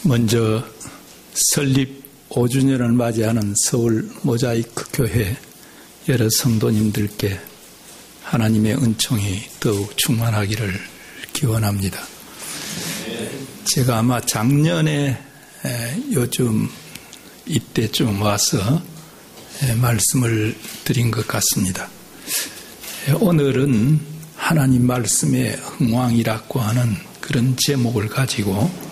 먼저 설립 5주년을 맞이하는 서울 모자이크 교회 여러 성도님들께 하나님의 은총이 더욱 충만하기를 기원합니다. 제가 아마 작년에 요즘 이때쯤 와서 말씀을 드린 것 같습니다. 오늘은 하나님 말씀의 흥왕이라고 하는 그런 제목을 가지고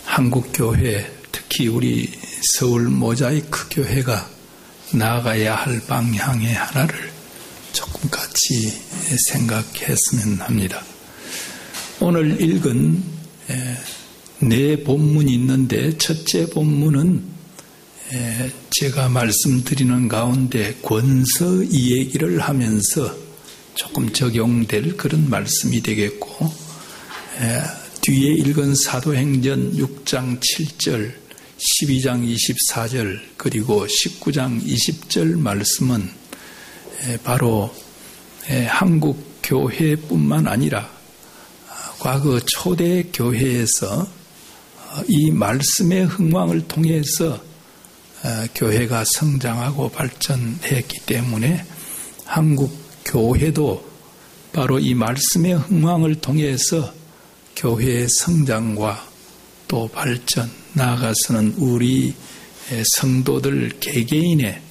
한국교회, 특히 우리 서울 모자이크 교회가 나아가야 할 방향의 하나를 조금 같이 생각했으면 합니다. 오늘 읽은 네 본문이 있는데 첫째 본문은 제가 말씀드리는 가운데 권서 이 얘기를 하면서 조금 적용될 그런 말씀이 되겠고, 뒤에 읽은 사도행전 6장 7절, 12장 24절, 그리고 19장 20절 말씀은 바로 한국 교회뿐만 아니라 과거 초대 교회에서 이 말씀의 흥왕을 통해서 교회가 성장하고 발전했기 때문에 한국 교회도 바로 이 말씀의 흥왕을 통해서 교회의 성장과 또 발전, 나아가서는 우리 성도들 개개인의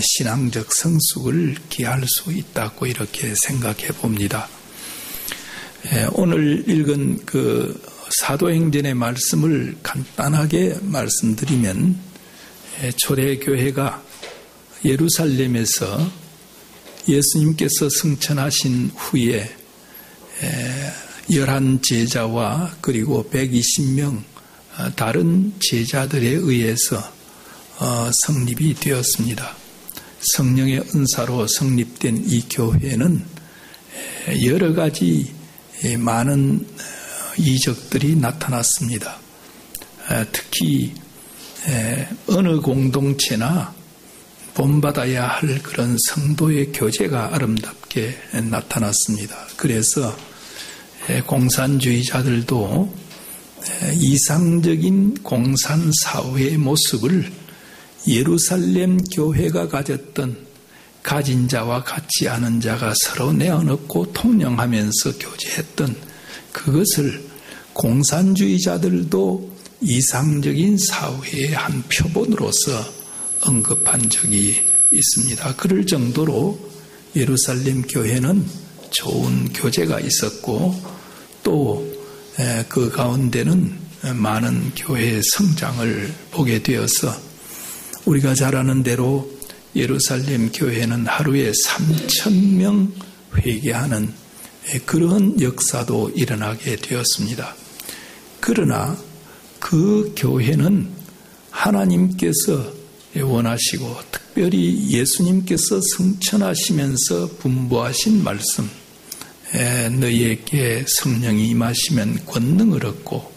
신앙적 성숙을 기할 수 있다고 이렇게 생각해 봅니다. 오늘 읽은 그 사도행전의 말씀을 간단하게 말씀드리면, 초대교회가 예루살렘에서 예수님께서 승천하신 후에 11 제자와 그리고 120명 다른 제자들에 의해서 성립이 되었습니다. 성령의 은사로 성립된 이 교회는 여러 가지 많은 이적들이 나타났습니다. 특히 어느 공동체나 본받아야 할 그런 성도의 교제가 아름답게 나타났습니다. 그래서 공산주의자들도 이상적인 공산사회의 모습을 예루살렘 교회가 가졌던 가진 자와 같지 않은 자가 서로 내어놓고 통용하면서 교제했던 그것을 공산주의자들도 이상적인 사회의 한 표본으로서 언급한 적이 있습니다. 그럴 정도로 예루살렘 교회는 좋은 교제가 있었고, 또 그 가운데는 많은 교회의 성장을 보게 되어서 우리가 잘 아는 대로 예루살렘 교회는 하루에 3,000명 회개하는 그런 역사도 일어나게 되었습니다. 그러나 그 교회는 하나님께서 원하시고 특별히 예수님께서 승천하시면서 분부하신 말씀, 너희에게 성령이 임하시면 권능을 얻고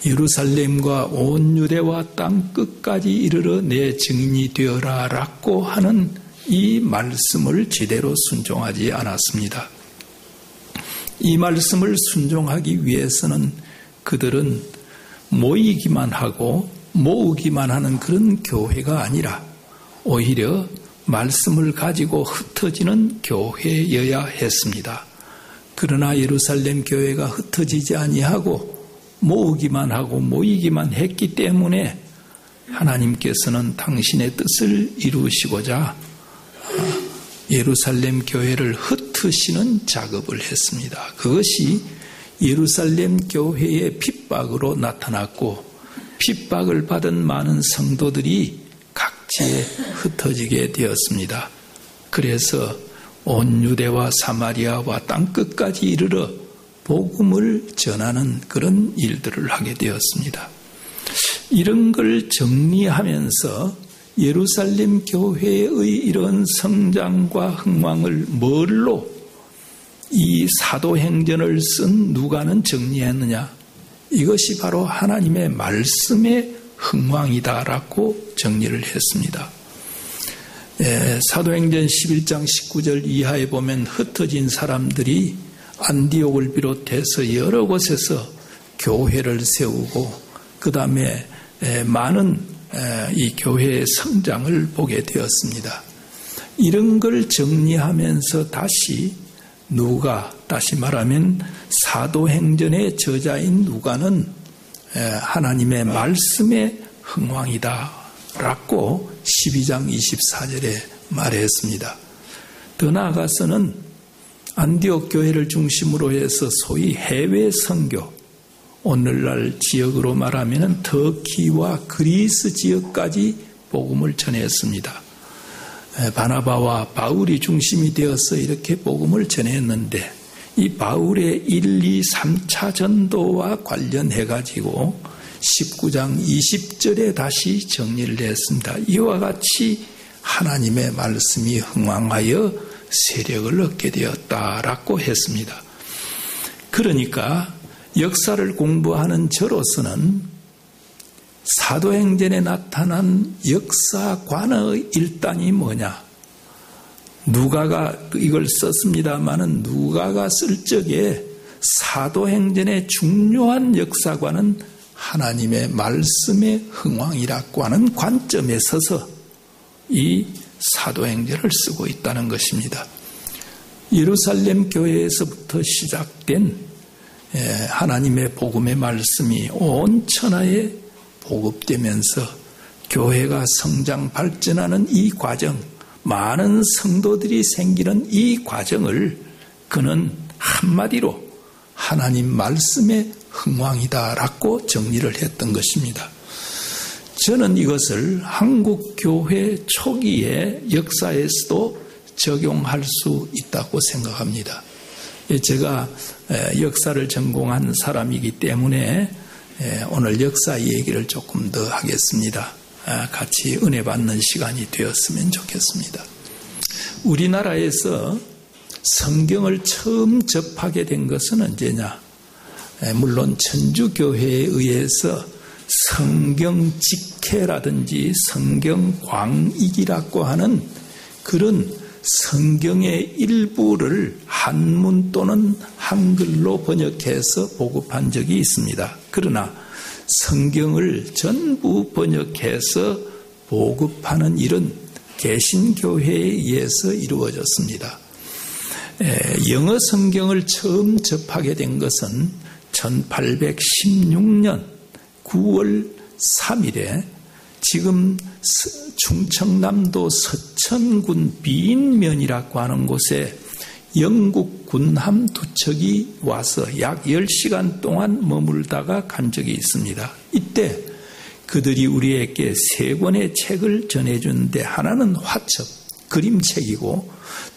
예루살렘과 온 유대와 땅 끝까지 이르러 내 증인이 되어라 라고 하는 이 말씀을 제대로 순종하지 않았습니다. 이 말씀을 순종하기 위해서는 그들은 모이기만 하고 모으기만 하는 그런 교회가 아니라 오히려 말씀을 가지고 흩어지는 교회여야 했습니다. 그러나 예루살렘 교회가 흩어지지 아니하고 모으기만 하고 모이기만 했기 때문에 하나님께서는 당신의 뜻을 이루시고자 예루살렘 교회를 흩으시는 작업을 했습니다. 그것이 예루살렘 교회의 핍박으로 나타났고, 핍박을 받은 많은 성도들이 각지에 흩어지게 되었습니다. 그래서 온 유대와 사마리아와 땅끝까지 이르러 복음을 전하는 그런 일들을 하게 되었습니다. 이런 걸 정리하면서 예루살렘 교회의 이런 성장과 흥왕을 뭘로 이 사도행전을 쓴 누가는 정리했느냐? 이것이 바로 하나님의 말씀의 흥왕이다라고 정리를 했습니다. 사도행전 11장 19절 이하에 보면 흩어진 사람들이 안디옥을 비롯해서 여러 곳에서 교회를 세우고 그 다음에 많은 이 교회의 성장을 보게 되었습니다. 이런 걸 정리하면서 다시 말하면 사도행전의 저자인 누가는 하나님의 말씀의 흥왕이다 라고 12장 24절에 말했습니다. 더 나아가서는 안디옥 교회를 중심으로 해서 소위 해외 선교, 오늘날 지역으로 말하면 터키와 그리스 지역까지 복음을 전했습니다. 바나바와 바울이 중심이 되어서 이렇게 복음을 전했는데 이 바울의 1, 2, 3차 전도와 관련해 가지고 19장 20절에 다시 정리를 했습니다. 이와 같이 하나님의 말씀이 흥왕하여 세력을 얻게 되었다라고 했습니다. 그러니까 역사를 공부하는 저로서는 사도행전에 나타난 역사관의 일단이 뭐냐? 누가가 이걸 썼습니다마는 누가가 쓸 적에 사도행전의 중요한 역사관은 하나님의 말씀의 흥왕이라고 하는 관점에 서서 이 사도행전을 쓰고 있다는 것입니다. 예루살렘 교회에서부터 시작된 하나님의 복음의 말씀이 온 천하에 보급되면서 교회가 성장 발전하는 이 과정, 많은 성도들이 생기는 이 과정을 그는 한마디로 하나님 말씀의 흥왕이다라고 정리를 했던 것입니다. 저는 이것을 한국 교회 초기의 역사에서도 적용할 수 있다고 생각합니다. 제가 역사를 전공한 사람이기 때문에 오늘 역사 얘기를 조금 더 하겠습니다. 같이 은혜 받는 시간이 되었으면 좋겠습니다. 우리나라에서 성경을 처음 접하게 된 것은 언제냐? 물론 천주교회에 의해서 성경 직해라든지 성경 광익이라고 하는 그런 성경의 일부를 한문 또는 한글로 번역해서 보급한 적이 있습니다. 그러나 성경을 전부 번역해서 보급하는 일은 개신교회에 의해서 이루어졌습니다. 영어 성경을 처음 접하게 된 것은 1816년 9월 3일에 지금 충청남도 서천군 비인면이라고 하는 곳에 영국 군함 두 척이 와서 약 10시간 동안 머물다가 간 적이 있습니다. 이때 그들이 우리에게 3권의 책을 전해주는데 하나는 화첩, 그림책이고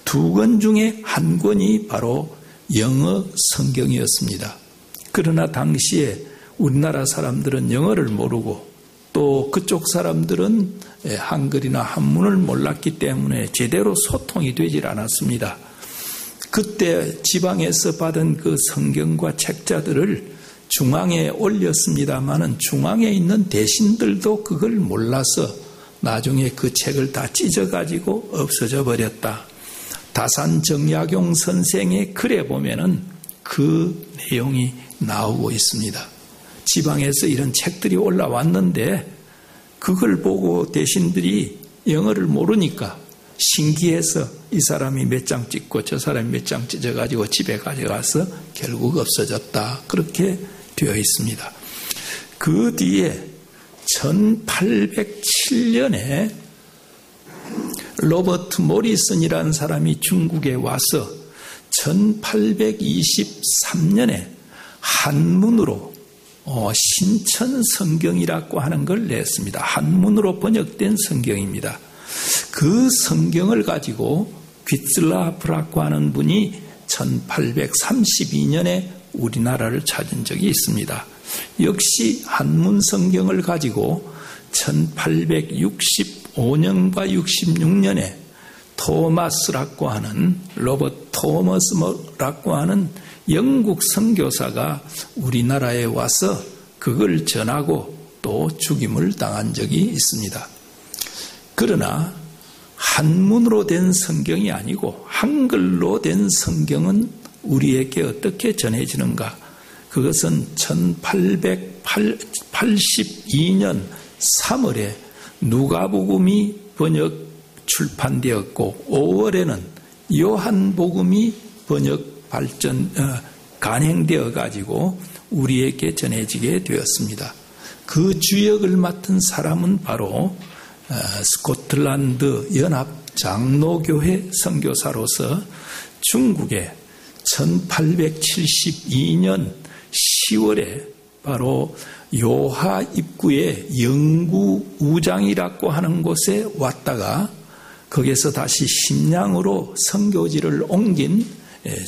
2권 중에 한 권이 바로 영어 성경이었습니다. 그러나 당시에 우리나라 사람들은 영어를 모르고 또 그쪽 사람들은 한글이나 한문을 몰랐기 때문에 제대로 소통이 되질 않았습니다. 그때 지방에서 받은 그 성경과 책자들을 중앙에 올렸습니다마는 중앙에 있는 대신들도 그걸 몰라서 나중에 그 책을 다 찢어가지고 없어져 버렸다. 다산정약용 선생의 글에 보면은 그 내용이 나오고 있습니다. 지방에서 이런 책들이 올라왔는데 그걸 보고 대신들이 영어를 모르니까 신기해서 이 사람이 몇 장 찍고 저 사람이 몇 장 찢어가지고 집에 가져가서 결국 없어졌다. 그렇게 되어 있습니다. 그 뒤에 1807년에 로버트 모리슨이라는 사람이 중국에 와서 1823년에 한문으로 신천성경이라고 하는 걸 냈습니다. 한문으로 번역된 성경입니다. 그 성경을 가지고 귀슬라프라고 하는 분이 1832년에 우리나라를 찾은 적이 있습니다. 역시 한문 성경을 가지고 1865년과 66년에 토마스라고 하는 로버트 토머스라고 하는 영국 선교사가 우리나라에 와서 그걸 전하고 또 죽임을 당한 적이 있습니다. 그러나 한문으로 된 성경이 아니고 한글로 된 성경은 우리에게 어떻게 전해지는가? 그것은 1982년 3월에 누가복음이 번역 출판되었고 5월에는 요한복음이 번역 간행되어 가지고 우리에게 전해지게 되었습니다. 그 주역을 맡은 사람은 바로 스코틀랜드 연합 장로교회 선교사로서 중국에 1872년 10월에 바로 요하 입구에 영구우장이라고 하는 곳에 왔다가 거기서 다시 심양으로 선교지를 옮긴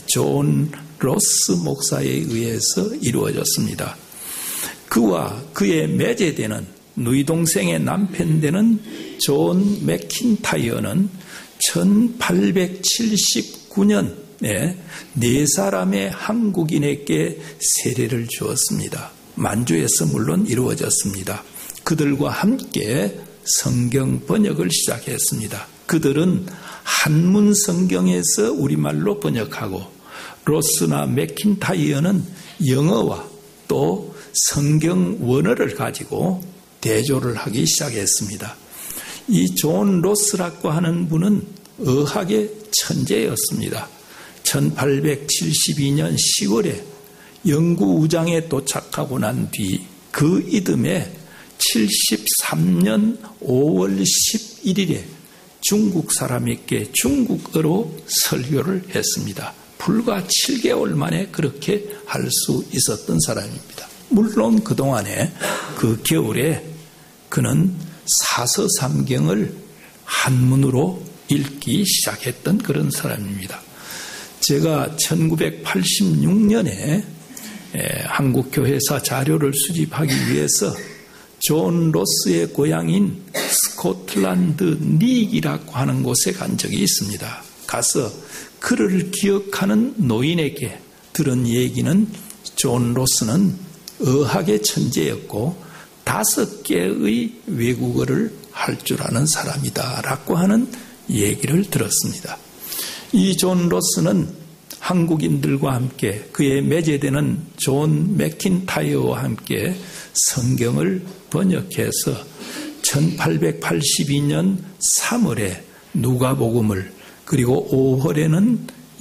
존 로스 목사에 의해서 이루어졌습니다. 그와 그의 매제되는 누이 동생의 남편 되는 존 맥킨타이어는 1879년에 4사람의 한국인에게 세례를 주었습니다. 만주에서 물론 이루어졌습니다. 그들과 함께 성경 번역을 시작했습니다. 그들은 한문 성경에서 우리말로 번역하고 로스나 맥킨타이어는 영어와 또 성경 원어를 가지고 대조를 하기 시작했습니다. 이 존 로스라고 하는 분은 의학의 천재였습니다. 1872년 10월에 영구우장에 도착하고 난 뒤 그 이듬해 73년 5월 11일에 중국 사람에게 중국어로 설교를 했습니다. 불과 7개월 만에 그렇게 할 수 있었던 사람입니다. 물론 그동안에 그 겨울에 그는 사서삼경을 한문으로 읽기 시작했던 그런 사람입니다. 제가 1986년에 한국교회사 자료를 수집하기 위해서 존 로스의 고향인 스코틀랜드 닉이라고 하는 곳에 간 적이 있습니다. 가서 그를 기억하는 노인에게 들은 얘기는 존 로스는 의학의 천재였고 5개의 외국어를 할 줄 아는 사람이다 라고 하는 얘기를 들었습니다. 이 존 로스는 한국인들과 함께 그의 매제되는 존 맥킨타이어와 함께 성경을 번역해서 1882년 3월에 누가복음을 그리고 5월에는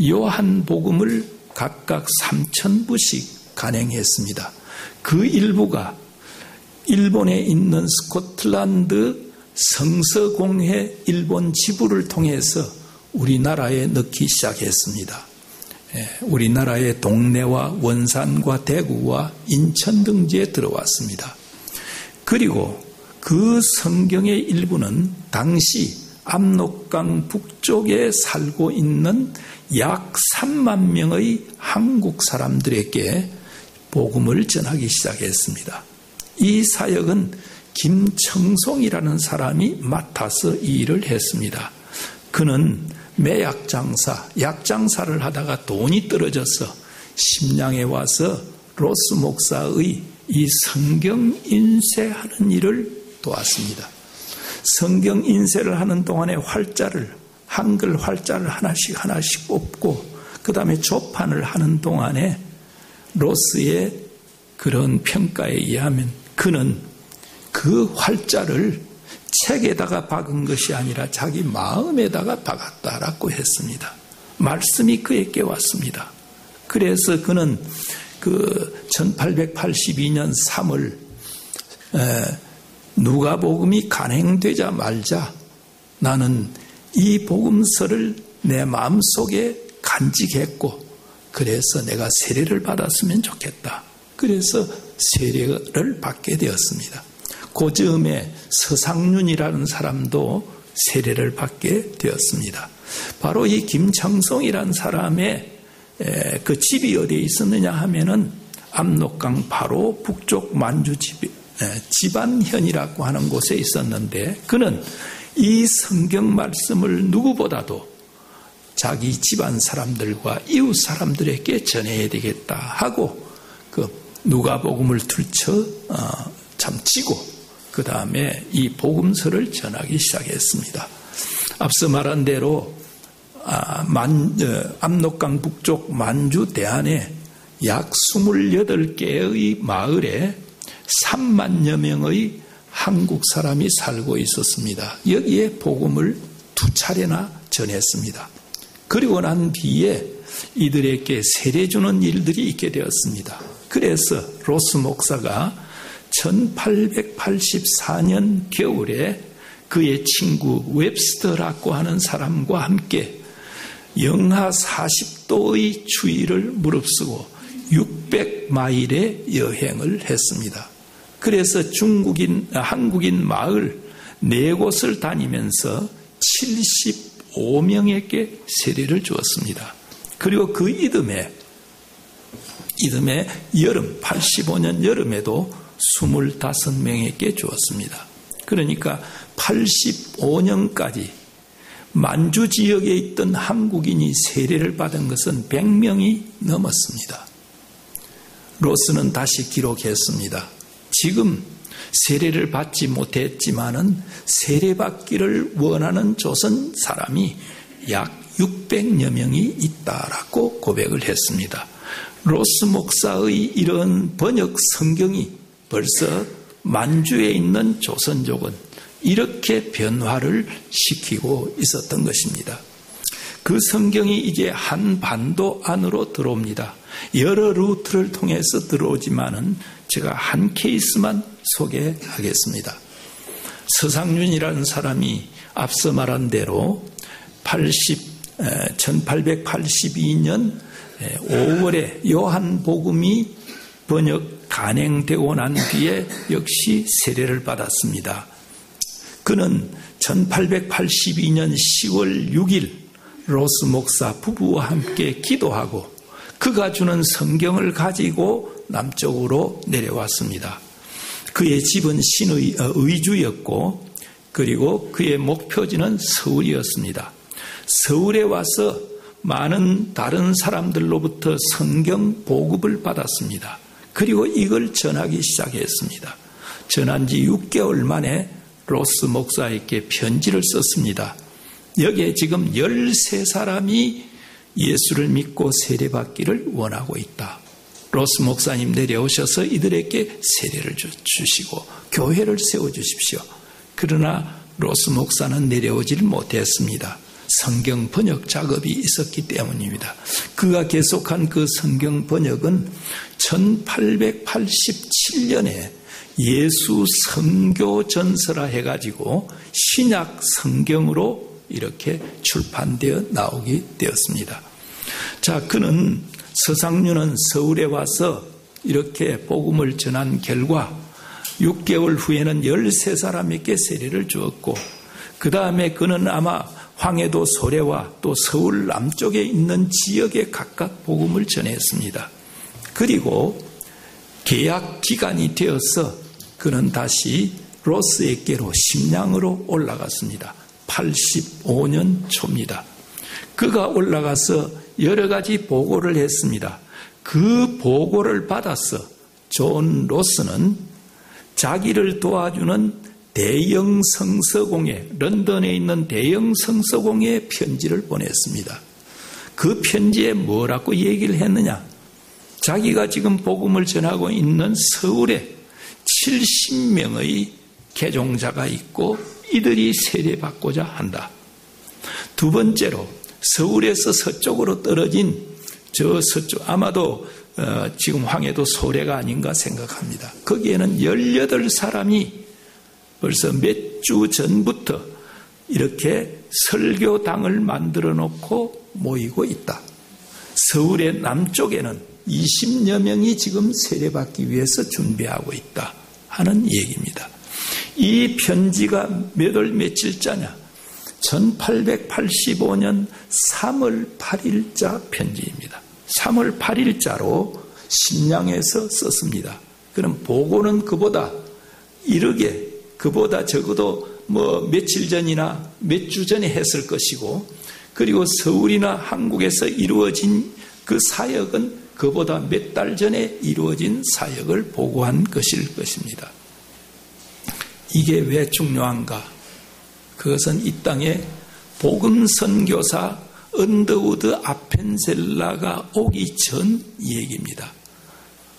요한복음을 각각 3,000부씩 간행했습니다. 그 일부가 일본에 있는 스코틀랜드 성서공회 일본 지부를 통해서 우리나라에 넣기 시작했습니다. 우리나라의 동래와 원산과 대구와 인천 등지에 들어왔습니다. 그리고 그 성경의 일부는 당시 압록강 북쪽에 살고 있는 약 3만 명의 한국 사람들에게 복음을 전하기 시작했습니다. 이 사역은 김청송이라는 사람이 맡아서 이 일을 했습니다. 그는 매약장사, 약장사를 하다가 돈이 떨어져서 심양에 와서 로스 목사의 이 성경 인쇄하는 일을 도왔습니다. 성경 인쇄를 하는 동안에 한글 활자를 하나씩 뽑고 그 다음에 조판을 하는 동안에 로스의 그런 평가에 의하면 그는 그 활자를 책에다가 박은 것이 아니라 자기 마음에다가 박았다라고 했습니다. 말씀이 그에게 왔습니다. 그래서 그는 그 1882년 3월 누가복음이 간행되자 말자 나는 이 복음서를 내 마음속에 간직했고 그래서 내가 세례를 받았으면 좋겠다. 그래서 세례를 받게 되었습니다. 그 즈음에 서상륜이라는 사람도 세례를 받게 되었습니다. 바로 이 김청송이라는 사람의 그 집이 어디에 있었느냐 하면은 압록강 바로 북쪽 만주 지반현이라고 하는 곳에 있었는데 그는 이 성경 말씀을 누구보다도 자기 집안 사람들과 이웃 사람들에게 전해야 되겠다 하고 그 누가복음을 참치고 그 다음에 이 복음서를 전하기 시작했습니다. 앞서 말한 대로 압록강 북쪽 만주 대안에 약 28개의 마을에 3만여 명의 한국 사람이 살고 있었습니다. 여기에 복음을 2차례나 전했습니다. 그리고 난 뒤에 이들에게 세례 주는 일들이 있게 되었습니다. 그래서 로스 목사가 1884년 겨울에 그의 친구 웹스터라고 하는 사람과 함께 영하 40도의 추위를 무릅쓰고 600마일의 여행을 했습니다. 그래서 한국인 마을 4곳을 다니면서 75명에게 세례를 주었습니다. 그리고 그 이듬해 여름 85년 여름에도 25명에게 주었습니다. 그러니까 85년까지 만주 지역에 있던 한국인이 세례를 받은 것은 100명이 넘었습니다. 로스는 다시 기록했습니다. 지금 세례를 받지 못했지만은 세례받기를 원하는 조선 사람이 약 600여 명이 있다라고 고백을 했습니다. 로스 목사의 이런 번역 성경이 벌써 만주에 있는 조선족은 이렇게 변화를 시키고 있었던 것입니다. 그 성경이 이제 한반도 안으로 들어옵니다. 여러 루트를 통해서 들어오지만은 제가 한 케이스만 소개하겠습니다. 서상윤이라는 사람이 앞서 말한 대로 1882년 5월에 요한복음이 번역 간행되고 난 뒤에 역시 세례를 받았습니다. 그는 1882년 10월 6일 로스 목사 부부와 함께 기도하고 그가 주는 성경을 가지고 남쪽으로 내려왔습니다. 그의 집은 의주였고 그리고 그의 목표지는 서울이었습니다. 서울에 와서 많은 다른 사람들로부터 성경 보급을 받았습니다. 그리고 이걸 전하기 시작했습니다. 전한 지 6개월 만에 로스 목사에게 편지를 썼습니다. 여기에 지금 13사람이 예수를 믿고 세례받기를 원하고 있다. 로스 목사님 내려오셔서 이들에게 세례를 주시고 교회를 세워주십시오. 그러나 로스 목사는 내려오질 못했습니다. 성경 번역 작업이 있었기 때문입니다. 그가 계속한 그 성경 번역은 1887년에 예수 성교 전서라 해가지고 신약 성경으로 이렇게 출판되어 나오게 되었습니다. 자, 그는 서상윤은 서울에 와서 이렇게 복음을 전한 결과 6개월 후에는 13사람에게 세례를 주었고 그 다음에 그는 아마 황해도 소래와 또 서울 남쪽에 있는 지역에 각각 복음을 전했습니다. 그리고 계약 기간이 되어서 그는 다시 로스에게로 심양으로 올라갔습니다. 85년 초입니다. 그가 올라가서 여러 가지 보고를 했습니다. 그 보고를 받아서 존 로스는 자기를 도와주는 대영 성서공회, 런던에 있는 대영 성서공회에 편지를 보냈습니다. 그 편지에 뭐라고 얘기를 했느냐? 자기가 지금 복음을 전하고 있는 서울에 70명의 개종자가 있고 이들이 세례받고자 한다. 두 번째로 서울에서 서쪽으로 떨어진 저 서쪽, 아마도 지금 황해도 소래가 아닌가 생각합니다. 거기에는 18사람이 벌써 몇 주 전부터 이렇게 설교당을 만들어 놓고 모이고 있다. 서울의 남쪽에는 20여 명이 지금 세례받기 위해서 준비하고 있다 하는 얘기입니다. 이 편지가 몇 월 며칠자냐? 1885년 3월 8일자 편지입니다. 3월 8일자로 심양에서 썼습니다. 그럼 보고는 그보다 이르게, 그보다 적어도 며칠 전이나 몇 주 전에 했을 것이고, 그리고 서울이나 한국에서 이루어진 그 사역은 그보다 몇 달 전에 이루어진 사역을 보고한 것일 것입니다. 이게 왜 중요한가? 그것은 이 땅에 복음 선교사 언더우드 아펜셀라가 오기 전 얘기입니다.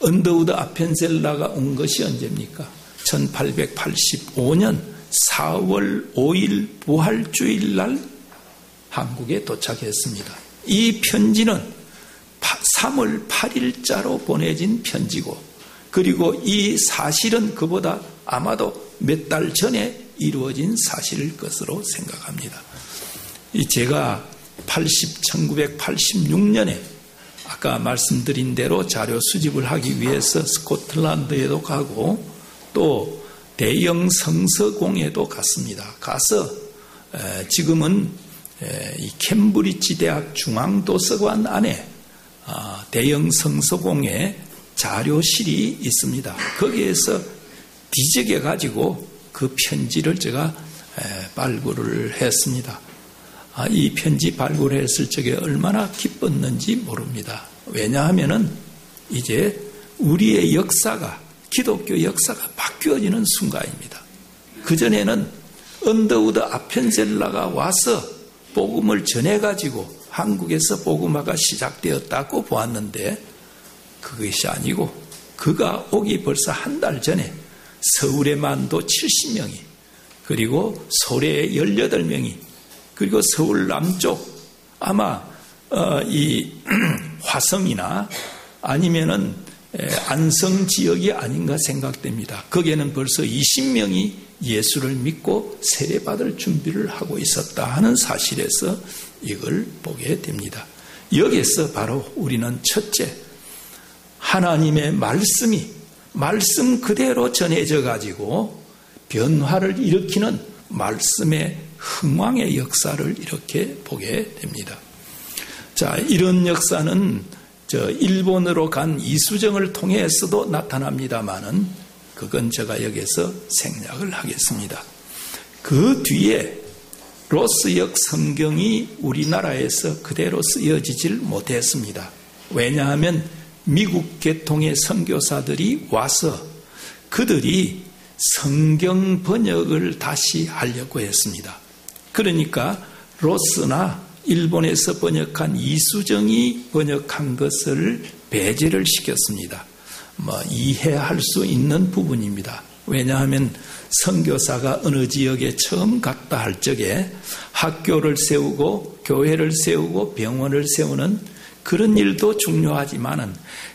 언더우드 아펜셀라가 온 것이 언제입니까? 1885년 4월 5일 부활주일날 한국에 도착했습니다. 이 편지는 3월 8일자로 보내진 편지고, 그리고 이 사실은 그보다 아마도 몇 달 전에 이루어진 사실일 것으로 생각합니다. 제가 1986년에 아까 말씀드린 대로 자료 수집을 하기 위해서 스코틀랜드에도 가고 또 대영 성서공에도 갔습니다. 가서 지금은 이 캠브리지 대학 중앙도서관 안에 대영 성서공에 자료실이 있습니다. 거기에서 뒤적여 가지고 그 편지를 제가 발굴을 했습니다. 이 편지 발굴했을 적에 얼마나 기뻤는지 모릅니다. 왜냐하면은 이제 우리의 역사가, 기독교 역사가 바뀌어지는 순간입니다. 그전에는 언더우드 아펜셀라가 와서 복음을 전해가지고 한국에서 복음화가 시작되었다고 보았는데, 그것이 아니고 그가 오기 벌써 한 달 전에 서울에만도 70명이, 그리고 소래에 18명이, 그리고 서울 남쪽 아마 이 화성이나 아니면은 안성 지역이 아닌가 생각됩니다. 거기에는 벌써 20명이 예수를 믿고 세례받을 준비를 하고 있었다 하는 사실에서 이걸 보게 됩니다. 여기에서 바로 우리는 첫째, 하나님의 말씀 그대로 전해져 가지고 변화를 일으키는 말씀의 흥왕의 역사를 이렇게 보게 됩니다. 자, 이런 역사는 일본으로 간 이수정을 통해서도 나타납니다만은 그건 제가 여기서 생략을 하겠습니다. 그 뒤에 로스역 성경이 우리나라에서 그대로 쓰여지질 못했습니다. 왜냐하면 미국 계통의 선교사들이 와서 그들이 성경 번역을 다시 하려고 했습니다. 그러니까 로스나 일본에서 번역한 이수정이 번역한 것을 배제를 시켰습니다. 이해할 수 있는 부분입니다. 왜냐하면 선교사가 어느 지역에 처음 갔다 할 적에 학교를 세우고 교회를 세우고 병원을 세우는 그런 일도 중요하지만은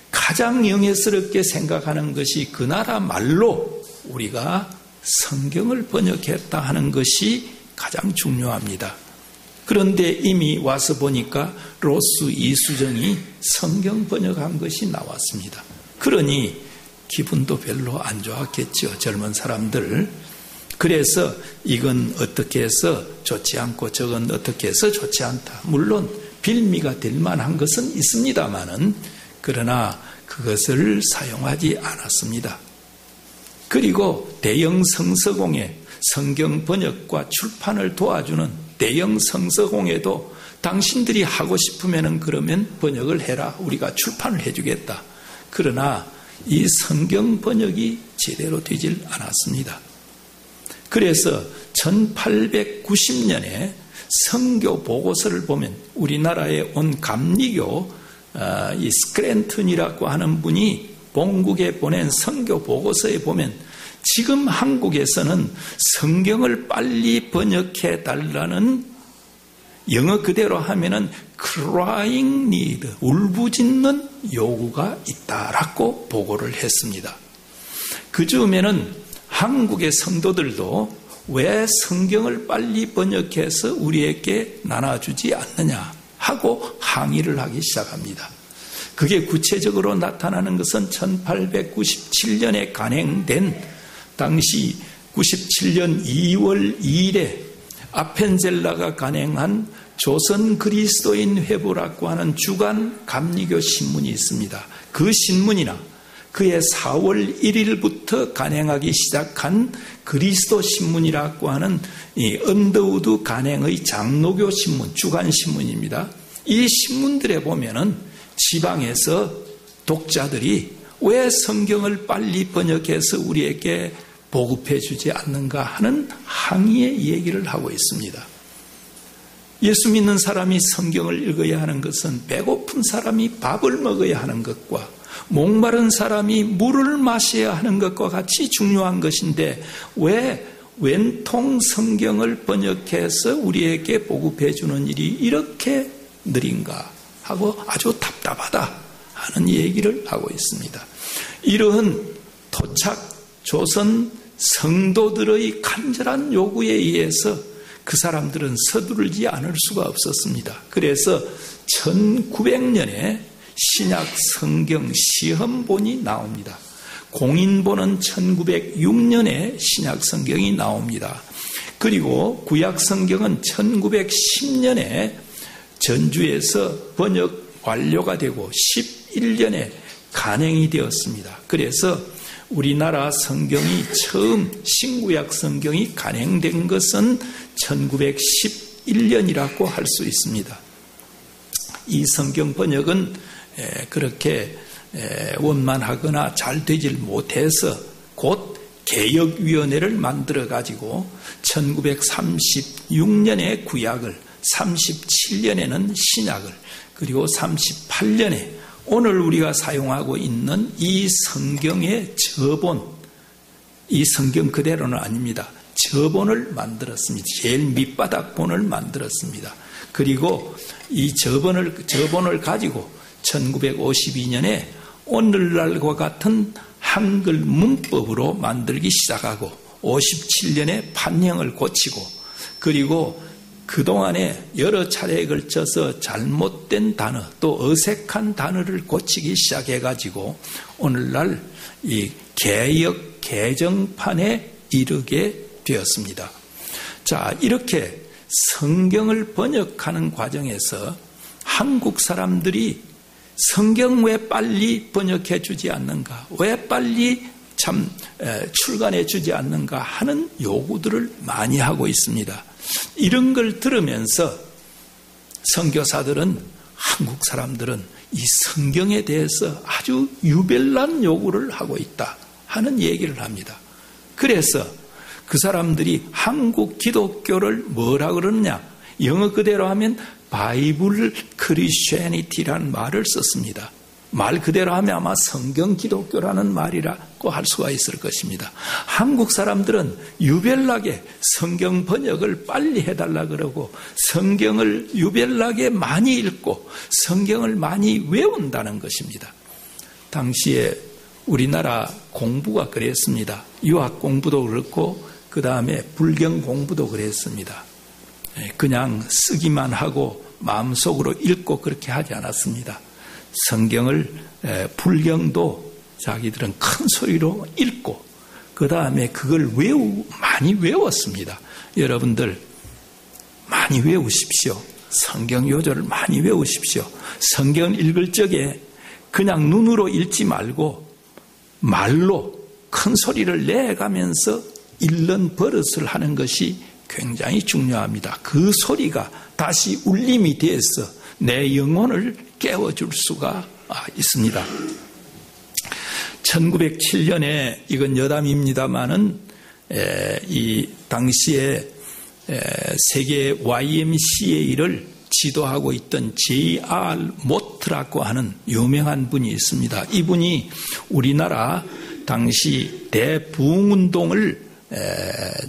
가장 영예스럽게 생각하는 것이 그 나라 말로 우리가 성경을 번역했다 하는 것이 가장 중요합니다. 그런데 이미 와서 보니까 로스 이수정이 성경 번역한 것이 나왔습니다. 그러니 기분도 별로 안 좋았겠죠, 젊은 사람들. 그래서 이건 어떻게 해서 좋지 않고 저건 어떻게 해서 좋지 않다. 물론 빌미가 될 만한 것은 있습니다마는 그러나 그것을 사용하지 않았습니다. 그리고 대영 성서공에 성경 번역과 출판을 도와주는 대영 성서공에도 당신들이 하고 싶으면 그러면 번역을 해라. 우리가 출판을 해주겠다. 그러나 이 성경 번역이 제대로 되질 않았습니다. 그래서 1890년에 선교 보고서를 보면 우리나라에 온 감리교 이 스크랜턴이라고 하는 분이 본국에 보낸 선교 보고서에 보면 지금 한국에서는 성경을 빨리 번역해 달라는, 영어 그대로 하면은 crying need, 울부짖는 요구가 있다라고 보고를 했습니다. 그 즈음에는 한국의 성도들도 왜 성경을 빨리 번역해서 우리에게 나눠주지 않느냐 하고 항의를 하기 시작합니다. 그게 구체적으로 나타나는 것은 1897년에 간행된 당시 97년 2월 2일에 아펜젤라가 간행한 조선 그리스도인 회보라고 하는 주간 감리교 신문이 있습니다. 그 신문이나 그해 4월 1일부터 간행하기 시작한 그리스도 신문이라고 하는 이 언더우드 간행의 장로교 신문, 주간 신문입니다. 이 신문들에 보면은 지방에서 독자들이 왜 성경을 빨리 번역해서 우리에게 보급해 주지 않는가 하는 항의의 얘기를 하고 있습니다. 예수 믿는 사람이 성경을 읽어야 하는 것은 배고픈 사람이 밥을 먹어야 하는 것과 목마른 사람이 물을 마셔야 하는 것과 같이 중요한 것인데 왜 왼통 성경을 번역해서 우리에게 보급해 주는 일이 이렇게 느린가 하고 아주 답답하다 하는 얘기를 하고 있습니다. 이러한 토착 조선 성도들의 간절한 요구에 의해서 그 사람들은 서두르지 않을 수가 없었습니다. 그래서 1900년에 신약 성경 시험본이 나옵니다. 공인본은 1906년에 신약 성경이 나옵니다. 그리고 구약 성경은 1910년에 전주에서 번역 완료가 되고 11년에 간행이 되었습니다. 그래서 우리나라 성경이 처음 신구약 성경이 간행된 것은 1911년이라고 할 수 있습니다. 이 성경 번역은 그렇게 원만하거나 잘 되질 못해서 곧 개혁위원회를 만들어 가지고 1936년에 구약을 37년에는 신약을 그리고 38년에 오늘 우리가 사용하고 있는 이 성경의 저본, 이 성경 그대로는 아닙니다. 저본을 만들었습니다. 제일 밑바닥본을 만들었습니다. 그리고 이 저본을 가지고 1952년에 오늘날과 같은 한글 문법으로 만들기 시작하고 57년에 판형을 고치고 그리고 그동안에 여러 차례에 걸쳐서 잘못된 단어 또 어색한 단어를 고치기 시작해가지고 오늘날 이 개역 개정판에 이르게 되었습니다. 자, 이렇게 성경을 번역하는 과정에서 한국 사람들이 성경 왜 빨리 번역해 주지 않는가, 왜 빨리 출간해 주지 않는가 하는 요구들을 많이 하고 있습니다. 이런 걸 들으면서 선교사들은, 한국 사람들은 이 성경에 대해서 아주 유별난 요구를 하고 있다 하는 얘기를 합니다. 그래서 그 사람들이 한국 기독교를 뭐라 그러느냐, 영어 그대로 하면 바이블 크리스티애니티라는 말을 썼습니다. 말 그대로 하면 아마 성경 기독교라는 말이라고 할 수가 있을 것입니다. 한국 사람들은 유별나게 성경 번역을 빨리 해달라 그러고 성경을 유별나게 많이 읽고 성경을 많이 외운다는 것입니다. 당시에 우리나라 공부가 그랬습니다. 유학 공부도 그렇고 그 다음에 불경 공부도 그랬습니다. 그냥 쓰기만 하고 마음속으로 읽고 그렇게 하지 않았습니다. 성경을 불경도 자기들은 큰 소리로 읽고 그 다음에 그걸 많이 외웠습니다. 여러분들 많이 외우십시오. 성경 요절을 많이 외우십시오. 성경을 읽을 적에 그냥 눈으로 읽지 말고 말로 큰 소리를 내가면서 읽는 버릇을 하는 것이 굉장히 중요합니다. 그 소리가 다시 울림이 돼서 내 영혼을 깨워줄 수가 있습니다. 1907년에 이건 여담입니다만은 이 당시에 세계 YMCA를 지도하고 있던 J.R. 모트라고 하는 유명한 분이 있습니다. 이분이 우리나라 당시 대부흥운동을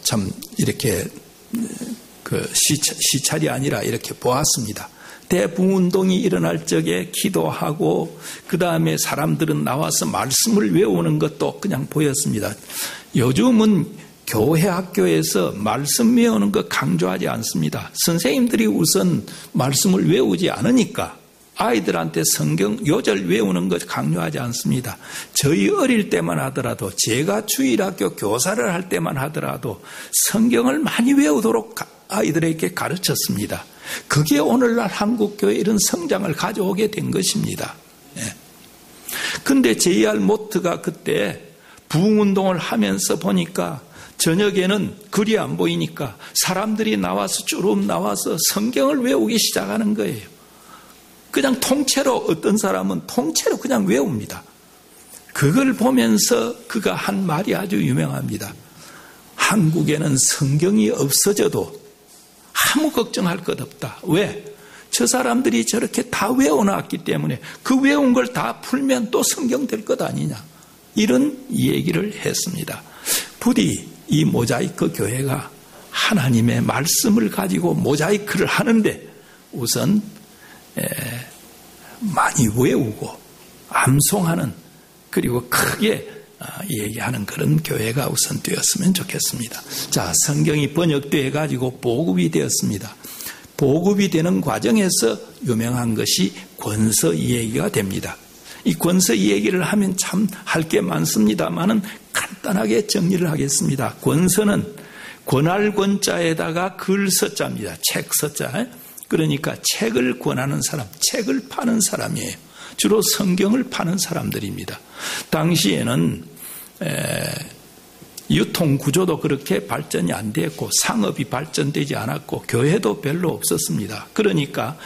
참 이렇게 그 시찰이 아니라 이렇게 보았습니다. 대부흥운동이 일어날 적에 기도하고 그 다음에 사람들은 나와서 말씀을 외우는 것도 그냥 보였습니다. 요즘은 교회 학교에서 말씀 외우는 것 강조하지 않습니다. 선생님들이 우선 말씀을 외우지 않으니까 아이들한테 성경 요절 외우는 것 강요하지 않습니다. 저희 어릴 때만 하더라도 제가 주일학교 교사를 할 때만 하더라도 성경을 많이 외우도록 아이들에게 가르쳤습니다. 그게 오늘날 한국교회 이런 성장을 가져오게 된 것입니다. 그런데 J.R. 모트가 그때 부흥운동을 하면서 보니까 저녁에는 글이 안 보이니까 사람들이 나와서 주름 나와서 성경을 외우기 시작하는 거예요. 그냥 통째로 어떤 사람은 통째로 그냥 외웁니다. 그걸 보면서 그가 한 말이 아주 유명합니다. 한국에는 성경이 없어져도 아무 걱정할 것 없다. 왜? 저 사람들이 저렇게 다 외워놨기 때문에 그 외운 걸 다 풀면 또 성경 될 것 아니냐, 이런 얘기를 했습니다. 부디 이 모자이크 교회가 하나님의 말씀을 가지고 모자이크를 하는데 우선 많이 외우고 암송하는, 그리고 크게 얘기하는 그런 교회가 우선 되었으면 좋겠습니다. 자, 성경이 번역되어 가지고 보급이 되었습니다. 보급이 되는 과정에서 유명한 것이 권서 이야기가 됩니다. 이 권서 이야기를 하면 참 할 게 많습니다만은 간단하게 정리를 하겠습니다. 권서는 권할 권자에다가 글 서자입니다. 책 서자. 그러니까 책을 권하는 사람, 책을 파는 사람이에요. 주로 성경을 파는 사람들입니다. 당시에는 유통구조도 그렇게 발전이 안 됐고 상업이 발전되지 않았고 교회도 별로 없었습니다. 그러니까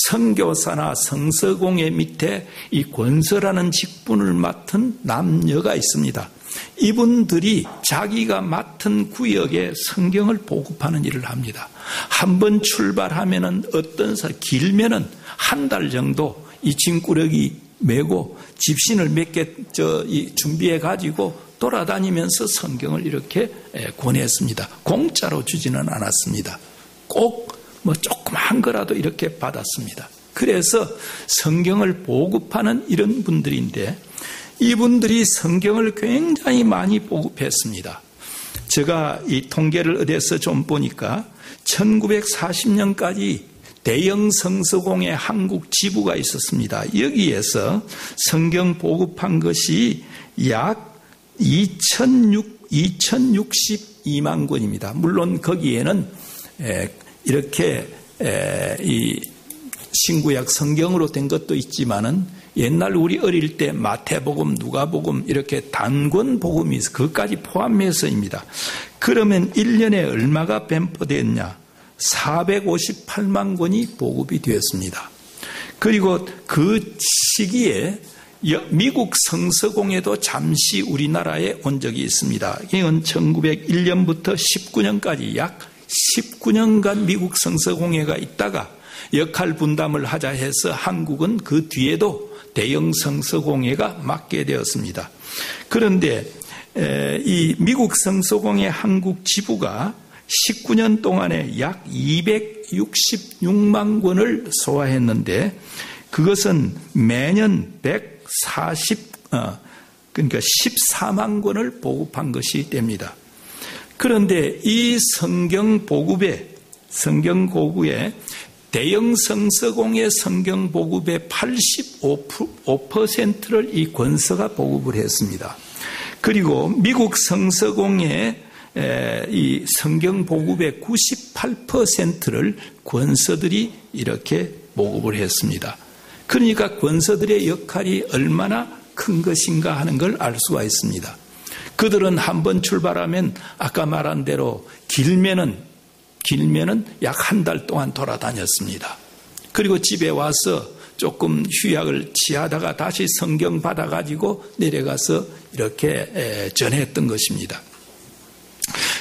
선교사나 성서공회 밑에 이 권서라는 직분을 맡은 남녀가 있습니다. 이분들이 자기가 맡은 구역에 성경을 보급하는 일을 합니다. 한번 출발하면은 어떤 길면은 한 달 정도 이 짐꾸러기 메고 집신을 몇 개 준비해 가지고 돌아다니면서 성경을 이렇게 권했습니다. 공짜로 주지는 않았습니다. 꼭 조그만 거라도 이렇게 받았습니다. 그래서 성경을 보급하는 이런 분들인데 이분들이 성경을 굉장히 많이 보급했습니다. 제가 이 통계를 어디서 좀 보니까 1940년까지 대형 성서공회 한국 지부가 있었습니다. 여기에서 성경 보급한 것이 약 2062만 권입니다. 물론 거기에는 이렇게 이 신구약 성경으로 된 것도 있지만은 옛날 우리 어릴 때 마태복음, 누가복음 이렇게 단권 복음이 있어 그것까지 포함해서입니다. 그러면 1년에 얼마가 배포됐냐? 458만 권이 보급이 되었습니다. 그리고 그 시기에 미국 성서공회도 잠시 우리나라에 온 적이 있습니다. 이건 1901년부터 19년까지 약 19년간 미국 성서공회가 있다가 역할 분담을 하자 해서 한국은 그 뒤에도 대형 성서공회가 맡게 되었습니다. 그런데 이 미국 성서공회 한국 지부가 19년 동안에 약 266만 권을 소화했는데 그것은 매년 그러니까 14만 권을 보급한 것이 됩니다. 그런데 이 성경 보급에 대형 성서공회 성경 보급의 85%를 이 권서가 보급을 했습니다. 그리고 미국 성서공회 이 성경 보급의 98%를 권서들이 이렇게 보급을 했습니다. 그러니까 권서들의 역할이 얼마나 큰 것인가 하는 걸 알 수가 있습니다. 그들은 한번 출발하면 아까 말한 대로 길면은 약 한 달 동안 돌아다녔습니다. 그리고 집에 와서 조금 휴약을 취하다가 다시 성경 받아가지고 내려가서 이렇게 전했던 것입니다.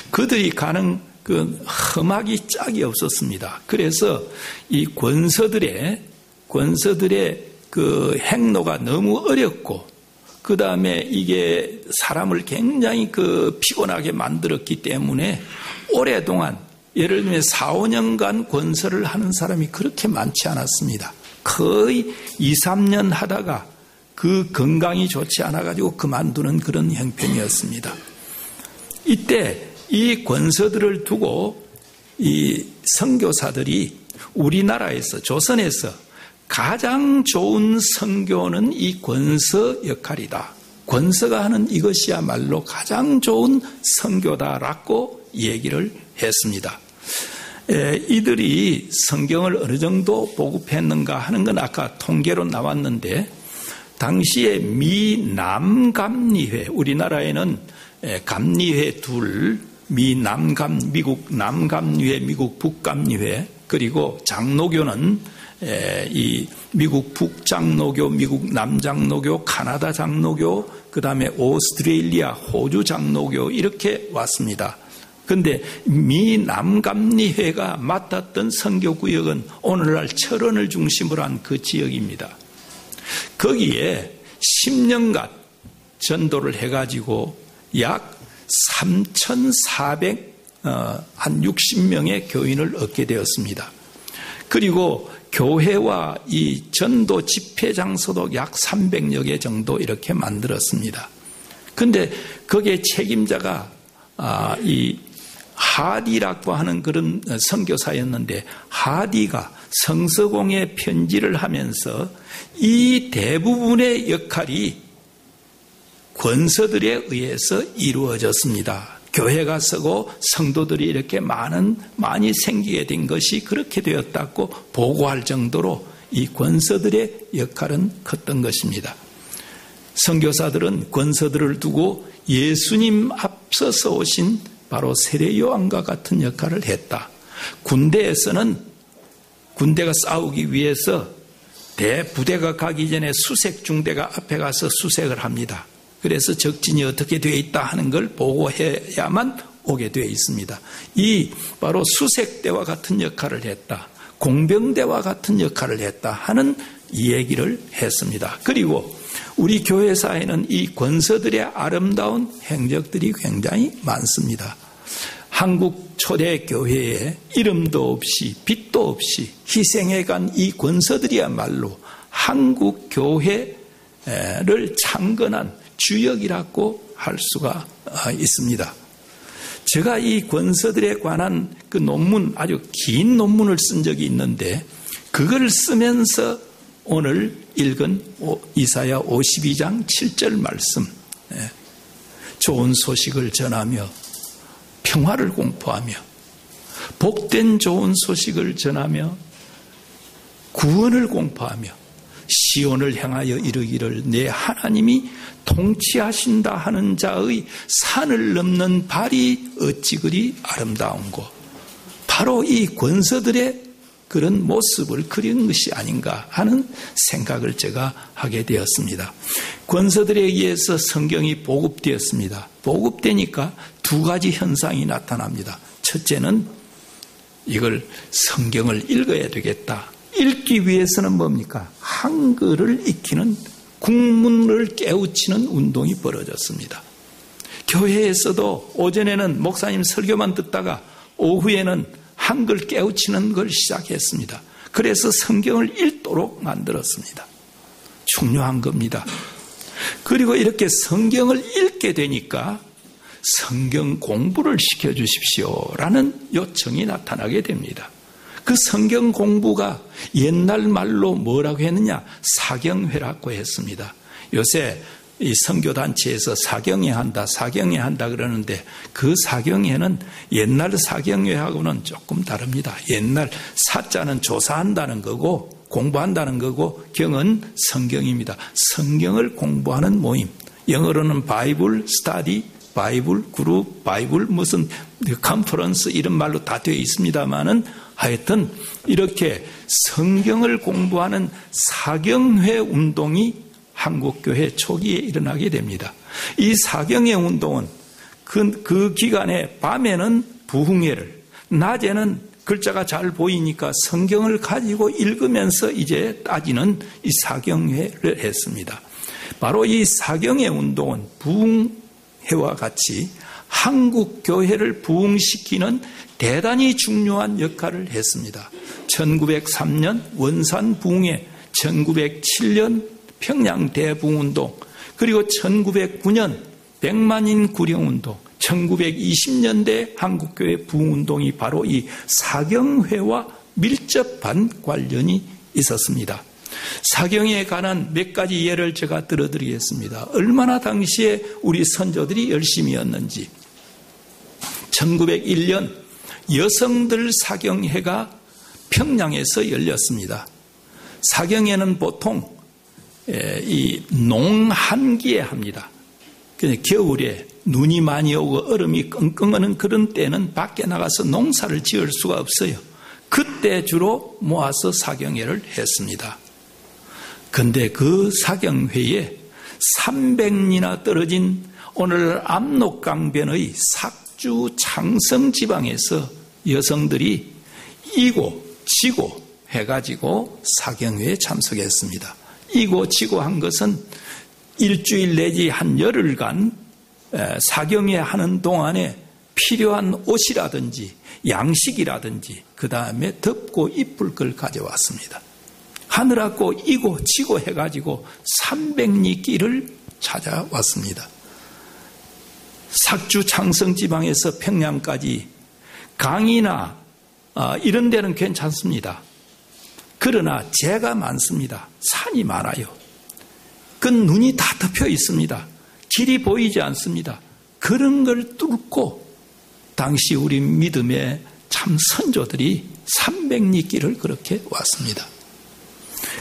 그들이 가는 그 험하기 짝이 없었습니다. 그래서 이 권서들의 그 행로가 너무 어렵고, 그 다음에 이게 사람을 굉장히 피곤하게 만들었기 때문에 오랫동안, 예를 들면 4, 5년간 권서를 하는 사람이 그렇게 많지 않았습니다. 거의 2, 3년 하다가 그 건강이 좋지 않아가지고 그만두는 그런 형편이었습니다. 이때 이 권서들을 두고 이 선교사들이 우리나라에서, 조선에서 가장 좋은 선교는 이 권서 역할이다. 권서가 하는 이것이야말로 가장 좋은 선교다라고 얘기를 했습니다. 이들이 성경을 어느 정도 보급했는가 하는 건 아까 통계로 나왔는데, 당시에 미남감리회, 우리나라에는 감리회 둘, 미국 남감리회, 미국 북감리회, 그리고 장로교는 이 미국 북장로교, 미국 남장로교, 카나다 장로교, 그 다음에 오스트레일리아, 호주 장로교 이렇게 왔습니다. 근데 미 남감리회가 맡았던 선교구역은 오늘날 철원을 중심으로 한 그 지역입니다. 거기에 10년간 전도를 해가지고 약 3,460명의 교인을 얻게 되었습니다. 그리고 교회와 이 전도 집회 장소도 약 300여 개 정도 이렇게 만들었습니다. 근데 거기에 책임자가 이 하디라고 하는 그런 선교사였는데, 하디가 성서공에 편지를 하면서 이 대부분의 역할이 권서들에 의해서 이루어졌습니다. 교회가 서고 성도들이 이렇게 많이 생기게 된 것이 그렇게 되었다고 보고할 정도로 이 권서들의 역할은 컸던 것입니다. 선교사들은 권서들을 두고 예수님 앞서서 오신 바로 세례 요한과 같은 역할을 했다. 군대에서는 군대가 싸우기 위해서 대부대가 가기 전에 수색 중대가 앞에 가서 수색을 합니다. 그래서 적진이 어떻게 되어 있다 하는 걸 보고해야만 오게 되어 있습니다. 이 바로 수색대와 같은 역할을 했다. 공병대와 같은 역할을 했다 하는 이 얘기를 했습니다. 그리고 우리 교회사에는 이 권서들의 아름다운 행적들이 굉장히 많습니다. 한국 초대 교회에 이름도 없이 빛도 없이 희생해간 이 권서들이야말로 한국 교회를 창건한 주역이라고 할 수가 있습니다. 제가 이 권서들에 관한 그 논문, 아주 긴 논문을 쓴 적이 있는데, 그걸 쓰면서 오늘 읽은 이사야 52장 7절 말씀, 좋은 소식을 전하며 평화를 공포하며 복된 좋은 소식을 전하며 구원을 공포하며 시온을 향하여 이르기를 내 하나님이 통치하신다 하는 자의 산을 넘는 발이 어찌 그리 아름다운고. 바로 이 권서들의 그런 모습을 그린 것이 아닌가 하는 생각을 제가 하게 되었습니다. 권서들에 의해서 성경이 보급되었습니다. 보급되니까 두 가지 현상이 나타납니다. 첫째는 이걸 성경을 읽어야 되겠다. 읽기 위해서는 뭡니까? 한글을 익히는, 국문을 깨우치는 운동이 벌어졌습니다. 교회에서도 오전에는 목사님 설교만 듣다가 오후에는 한글 깨우치는 걸 시작했습니다. 그래서 성경을 읽도록 만들었습니다. 중요한 겁니다. 그리고 이렇게 성경을 읽게 되니까 성경 공부를 시켜주십시오라는 요청이 나타나게 됩니다. 그 성경 공부가 옛날 말로 뭐라고 했느냐? 사경회라고 했습니다. 요새 이 선교단체에서 사경회 한다 그러는데, 그 사경회는 옛날 사경회하고는 조금 다릅니다. 옛날 사자는 조사한다는 거고 공부한다는 거고, 경은 성경입니다. 성경을 공부하는 모임. 영어로는 바이블 스터디, 바이블 그룹, 바이블 무슨 컨퍼런스 이런 말로 다 되어 있습니다만은, 하여튼 이렇게 성경을 공부하는 사경회 운동이 한국교회 초기에 일어나게 됩니다. 이 사경회 운동은 그 기간에 밤에는 부흥회를, 낮에는 글자가 잘 보이니까 성경을 가지고 읽으면서 이제 따지는 이 사경회를 했습니다. 바로 이 사경회 운동은 부흥회와 같이 한국 교회를 부흥시키는 대단히 중요한 역할을 했습니다. 1903년 원산 부흥회, 1907년 평양 대부흥운동, 그리고 1909년 백만인 구령운동, 1920년대 한국교회 부흥운동이 바로 이 사경회와 밀접한 관련이 있었습니다. 사경회에 관한 몇 가지 예를 제가 들어드리겠습니다. 얼마나 당시에 우리 선조들이 열심히였는지. 1901년 여성들 사경회가 평양에서 열렸습니다. 사경회는 보통 이 농한기에 합니다. 겨울에 눈이 많이 오고 얼음이 끙끙 오는 그런 때는 밖에 나가서 농사를 지을 수가 없어요. 그때 주로 모아서 사경회를 했습니다. 그런데 그 사경회에 300리나 떨어진 오늘 압록강변의 sak주 창성 지방에서 여성들이 이고 지고 해가지고 사경회에 참석했습니다. 이고 지고 한 것은 일주일 내지 한 열흘간 사경회 하는 동안에 필요한 옷이라든지 양식이라든지 그 다음에 덮고 입을 걸 가져왔습니다. 하늘하고 이고 지고 해가지고 300리 길을 찾아왔습니다. sak주 창성지방에서 평양까지 강이나 이런 데는 괜찮습니다. 그러나 재가 많습니다. 산이 많아요. 그 눈이 다 덮여 있습니다. 길이 보이지 않습니다. 그런 걸 뚫고 당시 우리 믿음의 참 선조들이 300리 길을 그렇게 왔습니다.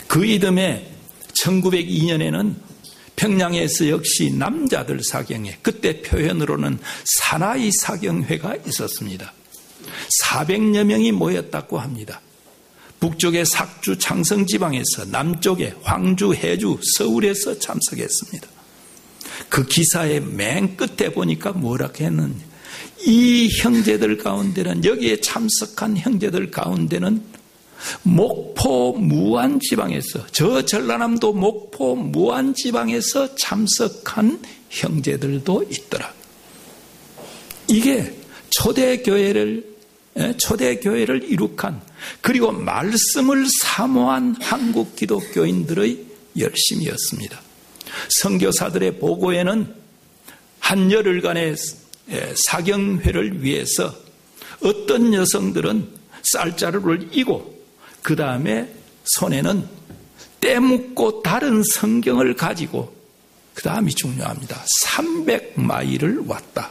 그 이듬해 1902년에는 평양에서 역시 남자들 사경회, 그때 표현으로는 사나이 사경회가 있었습니다. 400여 명이 모였다고 합니다. 북쪽의 sak주 창성지방에서, 남쪽에 황주, 해주, 서울에서 참석했습니다. 그 기사의 맨 끝에 보니까 뭐라고 했느냐. 이 형제들 가운데는, 여기에 참석한 형제들 가운데는 목포 무안지방에서, 저 전라남도 목포 무안지방에서 참석한 형제들도 있더라. 이게 초대교회를 이룩한, 그리고 말씀을 사모한 한국 기독교인들의 열심이었습니다. 선교사들의 보고에는 한 열흘간의 사경회를 위해서 어떤 여성들은 쌀자루를 이고 그 다음에 손에는 때 묻고 다른 성경을 가지고, 그 다음이 중요합니다. 300마일을 왔다.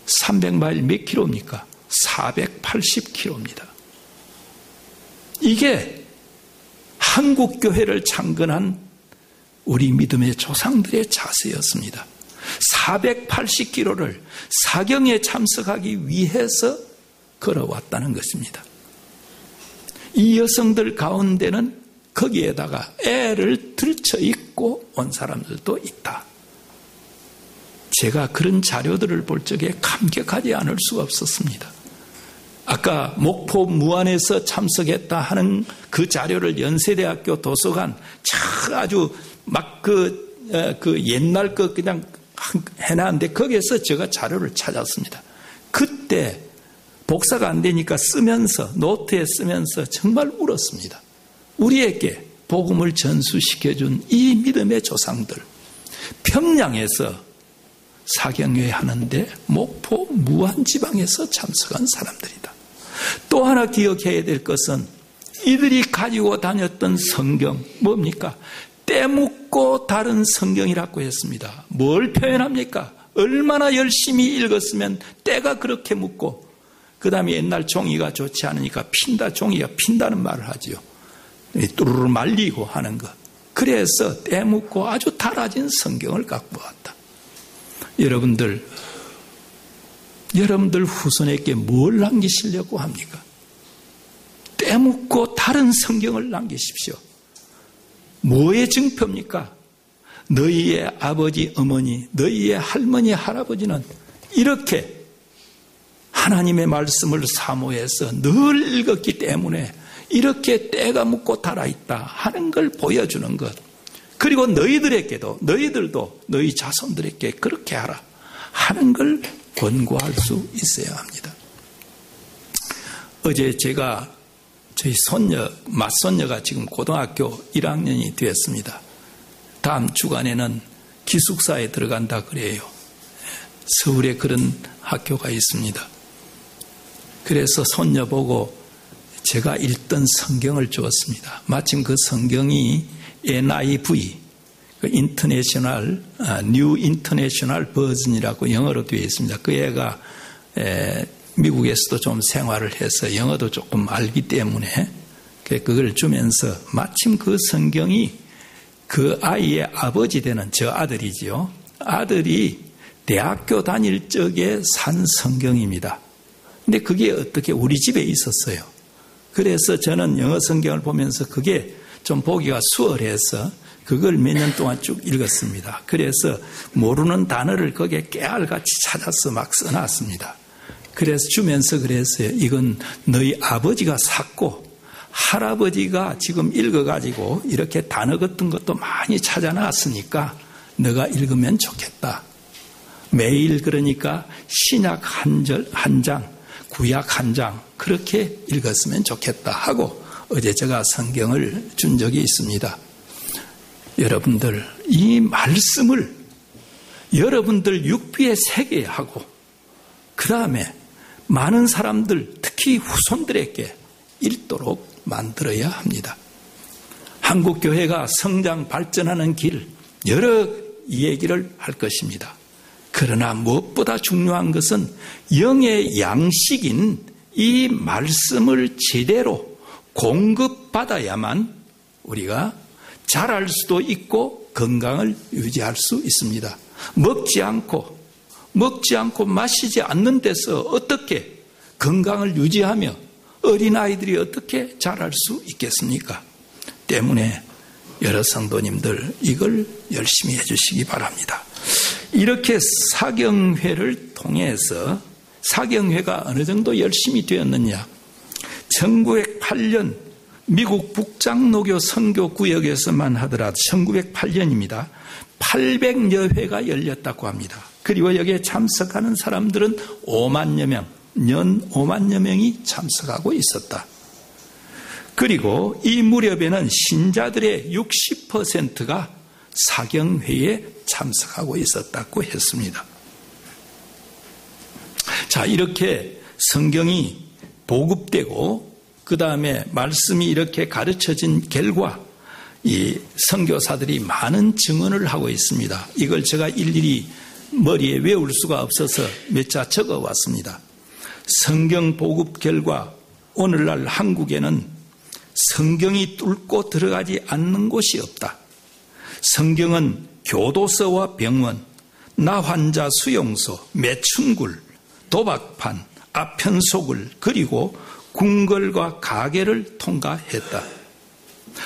300마일 몇 킬로입니까? 480킬로입니다. 이게 한국교회를 창건한 우리 믿음의 조상들의 자세였습니다. 480킬로를 사경에 참석하기 위해서 걸어왔다는 것입니다. 이 여성들 가운데는 거기에다가 애를 들쳐 입고 온 사람들도 있다. 제가 그런 자료들을 볼 적에 감격하지 않을 수가 없었습니다. 아까 목포 무안에서 참석했다 하는 그 자료를 연세대학교 도서관 아주 막 그 옛날 거 그냥 해놨는데 거기에서 제가 자료를 찾았습니다. 그때 복사가 안 되니까 쓰면서, 노트에 쓰면서 정말 울었습니다. 우리에게 복음을 전수시켜준 이 믿음의 조상들, 평양에서 사경회 하는데 목포 무안지방에서 참석한 사람들이다. 또 하나 기억해야 될 것은 이들이 가지고 다녔던 성경, 뭡니까? 때 묻고 다른 성경이라고 했습니다. 뭘 표현합니까? 얼마나 열심히 읽었으면 때가 그렇게 묻고, 그 다음에 옛날 종이가 좋지 않으니까 종이가 핀다는 말을 하지요. 뚜루루 말리고 하는 것. 그래서 때 묻고 아주 달아진 성경을 갖고 왔다. 여러분들 후손에게 뭘 남기시려고 합니까? 때 묻고 다른 성경을 남기십시오. 뭐의 증표입니까? 너희의 아버지, 어머니, 너희의 할머니, 할아버지는 이렇게 하나님의 말씀을 사모해서 늘 읽었기 때문에 이렇게 때가 묻고 달아있다 하는 걸 보여주는 것. 그리고 너희들도 너희 자손들에게 그렇게 하라 하는 걸 권고할 수 있어야 합니다. 어제 제가 저희 맏손녀가 지금 고등학교 1학년이 되었습니다. 다음 주간에는 기숙사에 들어간다 그래요. 서울에 그런 학교가 있습니다. 그래서 손녀 보고 제가 읽던 성경을 주었습니다. 마침 그 성경이 NIV, New International Version이라고 영어로 되어 있습니다. 그 애가 미국에서도 좀 생활을 해서 영어도 조금 알기 때문에 그걸 주면서 마침 그 성경이 그 아이의 아버지 되는 저 아들이지요. 아들이 대학교 다닐 적에 산 성경입니다. 근데 그게 어떻게 우리 집에 있었어요. 그래서 저는 영어 성경을 보면서 그게 좀 보기가 수월해서 그걸 몇 년 동안 쭉 읽었습니다. 그래서 모르는 단어를 거기에 깨알같이 찾아서 막 써놨습니다. 그래서 주면서 그랬어요. 이건 너희 아버지가 샀고 할아버지가 지금 읽어가지고 이렇게 단어 같은 것도 많이 찾아놨으니까 너가 읽으면 좋겠다. 매일 그러니까 신약 한 장, 구약 한 장 그렇게 읽었으면 좋겠다 하고 어제 제가 성경을 준 적이 있습니다. 여러분들 이 말씀을 여러분들 육비에 새겨야 하고 그 다음에 많은 사람들 특히 후손들에게 읽도록 만들어야 합니다. 한국교회가 성장 발전하는 길 여러 얘기를 할 것입니다. 그러나 무엇보다 중요한 것은 영의 양식인 이 말씀을 제대로 공급받아야만 우리가 자랄 수도 있고 건강을 유지할 수 있습니다. 먹지 않고 마시지 않는 데서 어떻게 건강을 유지하며 어린아이들이 어떻게 자랄 수 있겠습니까? 때문에 여러 성도님들 이걸 열심히 해주시기 바랍니다. 이렇게 사경회를 통해서 사경회가 어느 정도 열심히 되었느냐? 1908년 미국 북장로교 선교구역에서만 하더라도 1908년입니다. 800여 회가 열렸다고 합니다. 그리고 여기에 참석하는 사람들은 5만여 명, 연 5만여 명이 참석하고 있었다. 그리고 이 무렵에는 신자들의 60%가 사경회에 참석하고 있었다고 했습니다. 자, 이렇게 성경이 보급되고 그 다음에 말씀이 이렇게 가르쳐진 결과 이 선교사들이 많은 증언을 하고 있습니다. 이걸 제가 일일이 머리에 외울 수가 없어서 몇 자 적어왔습니다. 성경 보급 결과 오늘날 한국에는 성경이 뚫고 들어가지 않는 곳이 없다. 성경은 교도소와 병원, 나환자 수용소, 매춘굴, 도박판, 아편소굴 그리고 궁궐과 가게를 통과했다.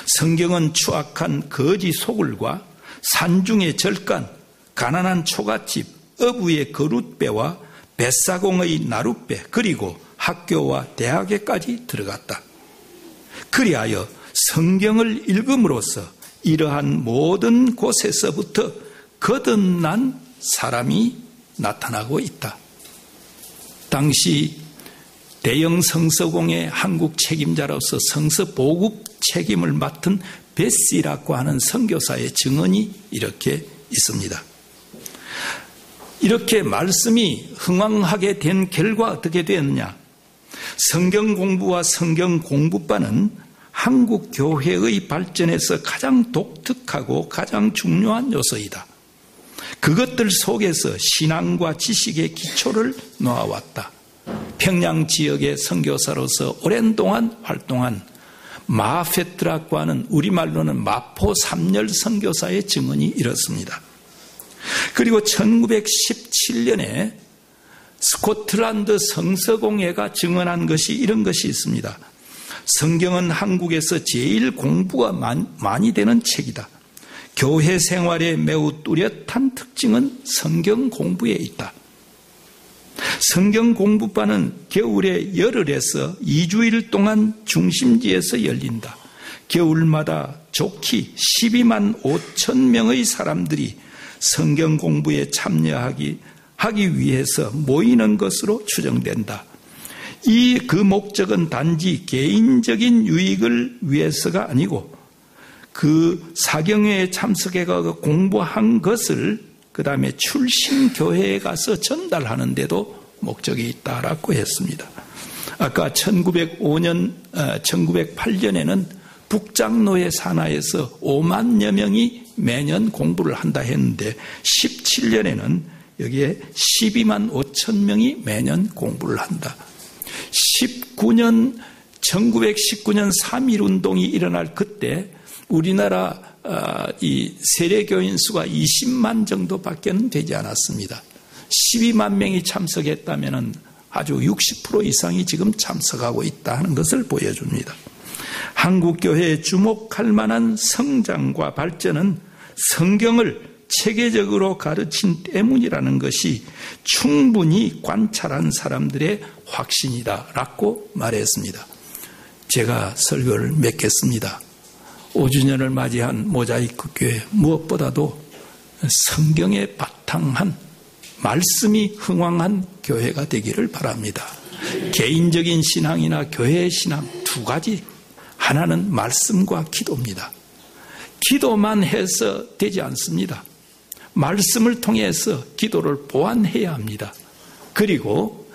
성경은 추악한 거지 소굴과 산중의 절간, 가난한 초가집, 어부의 거룻배와 뱃사공의 나룻배 그리고 학교와 대학에까지 들어갔다. 그리하여 성경을 읽음으로써 이러한 모든 곳에서부터 거듭난 사람이 나타나고 있다. 당시 대형 성서공의 한국 책임자로서 성서 보급 책임을 맡은 베시라고 하는 선교사의 증언이 이렇게 있습니다. 이렇게 말씀이 흥왕하게 된 결과 어떻게 되었느냐? 성경 공부와 성경 공부반은 한국 교회의 발전에서 가장 독특하고 가장 중요한 요소이다. 그것들 속에서 신앙과 지식의 기초를 놓아왔다. 평양 지역의 선교사로서 오랜 동안 활동한 마페트라고 하는 우리말로는 마포 삼열 선교사의 증언이 이렇습니다. 그리고 1917년에 스코틀랜드 성서공회가 증언한 것이 이런 것이 있습니다. 성경은 한국에서 제일 공부가 많이 되는 책이다. 교회 생활에 매우 뚜렷한 특징은 성경 공부에 있다. 성경 공부반은 겨울에 열흘에서 2주일 동안 중심지에서 열린다. 겨울마다 좋기 12만 5천 명의 사람들이 성경 공부에 참여하기 위해서 모이는 것으로 추정된다. 그 목적은 단지 개인적인 유익을 위해서가 아니고 그 사경회에 참석해가 공부한 것을 그 다음에 출신교회에 가서 전달하는 데도 목적이 있다라고 했습니다. 아까 1908년에는 북장로의 산하에서 5만여 명이 매년 공부를 한다 했는데 17년에는 여기에 12만 5천 명이 매년 공부를 한다. 1919년 3.1운동이 일어날 그때 우리나라 이 세례교인 수가 20만 정도밖에 되지 않았습니다. 12만 명이 참석했다면 아주 60% 이상이 지금 참석하고 있다 하는 것을 보여줍니다. 한국교회에 주목할 만한 성장과 발전은 성경을 체계적으로 가르친 때문이라는 것이 충분히 관찰한 사람들의 확신이다라고 말했습니다. 제가 설교를 맺겠습니다. 5주년을 맞이한 모자이크 교회, 무엇보다도 성경에 바탕한 말씀이 흥왕한 교회가 되기를 바랍니다. 개인적인 신앙이나 교회의 신앙 두 가지, 하나는 말씀과 기도입니다. 기도만 해서 되지 않습니다. 말씀을 통해서 기도를 보완해야 합니다. 그리고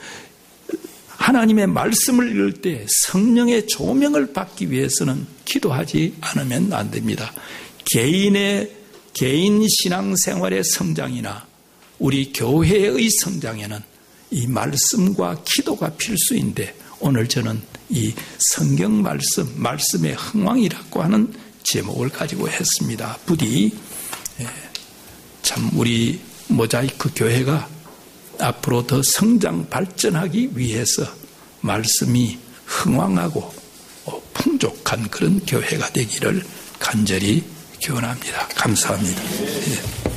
하나님의 말씀을 읽을 때 성령의 조명을 받기 위해서는 기도하지 않으면 안 됩니다. 개인 신앙생활의 성장이나 우리 교회의 성장에는 이 말씀과 기도가 필수인데, 오늘 저는 이 성경 말씀의 흥왕이라고 하는 제목을 가지고 했습니다. 부디 참 우리 모자이크 교회가 앞으로 더 성장 발전하기 위해서 말씀이 흥왕하고 풍족한 그런 교회가 되기를 간절히 기원합니다. 감사합니다.